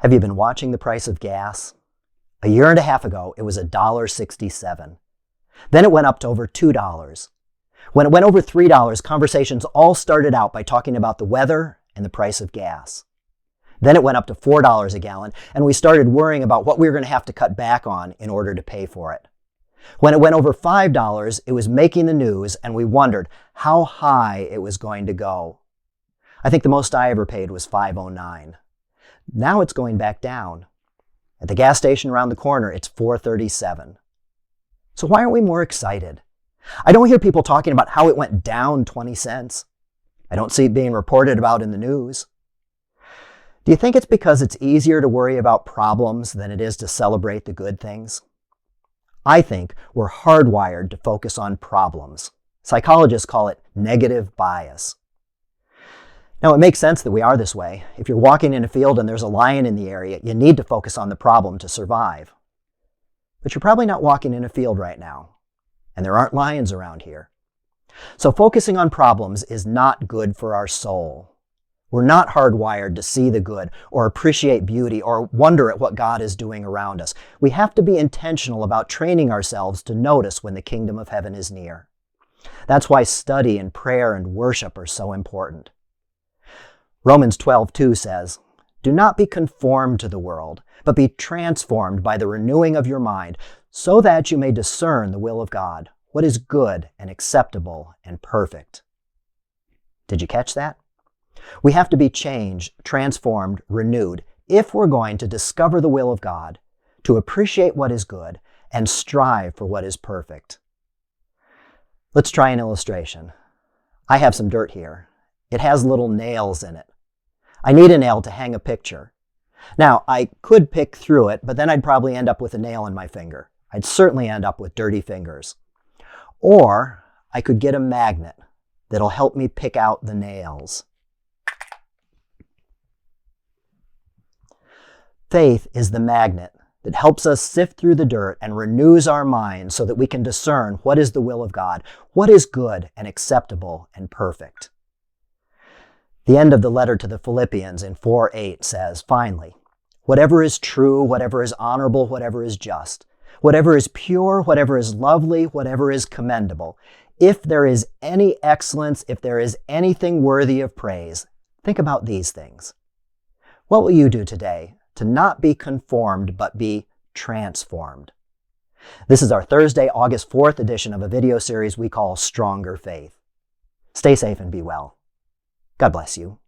Have you been watching the price of gas? A year and a half ago, it was $1.67. Then it went up to over $2. When it went over $3, conversations all started out by talking about the weather and the price of gas. Then it went up to $4 a gallon, and we started worrying about what we were going to have to cut back on in order to pay for it. When it went over $5, it was making the news, and we wondered how high it was going to go. I think the most I ever paid was $5.09. Now it's going back down. At the gas station around the corner, it's $4.37. So why aren't we more excited? I don't hear people talking about how it went down 20 cents. I don't see it being reported about in the news. Do you think it's because it's easier to worry about problems than it is to celebrate the good things? I think we're hardwired to focus on problems. Psychologists call it negative bias. Now, it makes sense that we are this way. If you're walking in a field and there's a lion in the area, you need to focus on the problem to survive. But you're probably not walking in a field right now, and there aren't lions around here. So focusing on problems is not good for our soul. We're not hardwired to see the good or appreciate beauty or wonder at what God is doing around us. We have to be intentional about training ourselves to notice when the kingdom of heaven is near. That's why study and prayer and worship are so important. Romans 12:2 says, "Do not be conformed to the world, but be transformed by the renewing of your mind, so that you may discern the will of God, what is good and acceptable and perfect." Did you catch that? We have to be changed, transformed, renewed, if we're going to discover the will of God, to appreciate what is good, and strive for what is perfect. Let's try an illustration. I have some dirt here. It has little nails in it. I need a nail to hang a picture. Now, I could pick through it, but then I'd probably end up with a nail in my finger. I'd certainly end up with dirty fingers. Or I could get a magnet that'll help me pick out the nails. Faith is the magnet that helps us sift through the dirt and renews our minds so that we can discern what is the will of God, what is good and acceptable and perfect. The end of the letter to the Philippians in 4:8 says, "Finally, whatever is true, whatever is honorable, whatever is just, whatever is pure, whatever is lovely, whatever is commendable, if there is any excellence, if there is anything worthy of praise, think about these things." What will you do today to not be conformed, but be transformed? This is our Thursday, August 4th edition of a video series we call Stronger Faith. Stay safe and be well. God bless you.